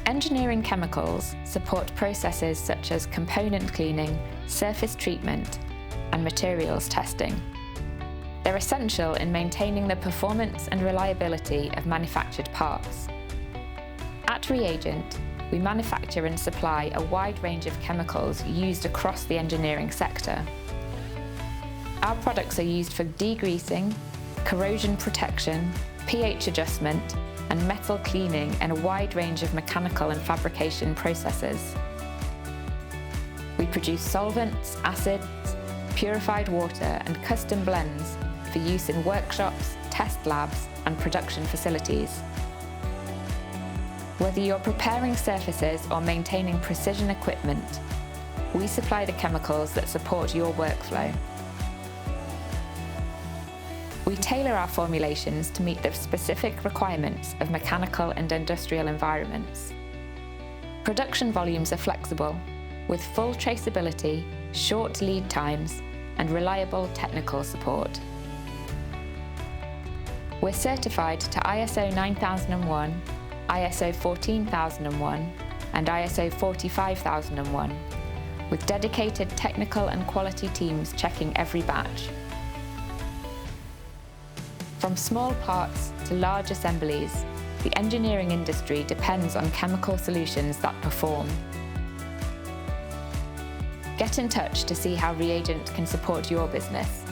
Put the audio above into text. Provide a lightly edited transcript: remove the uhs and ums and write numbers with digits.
Engineering chemicals support processes such as component cleaning, surface treatment, and materials testing. They're essential in maintaining the performance and reliability of manufactured parts. At ReAgent, we manufacture and supply a wide range of chemicals used across the engineering sector. Our products are used for degreasing, corrosion protection, pH adjustment, and metal cleaning in a wide range of mechanical and fabrication processes. We produce solvents, acids, purified water, and custom blends for use in workshops, test labs, and production facilities. Whether you're preparing surfaces or maintaining precision equipment, we supply the chemicals that support your workflow. We tailor our formulations to meet the specific requirements of mechanical and industrial environments. Production volumes are flexible, with full traceability, short lead times, and reliable technical support. We're certified to ISO 9001, ISO 14001, and ISO 45001, with dedicated technical and quality teams checking every batch. From small parts to large assemblies, the engineering industry depends on chemical solutions that perform. Get in touch to see how ReAgent can support your business.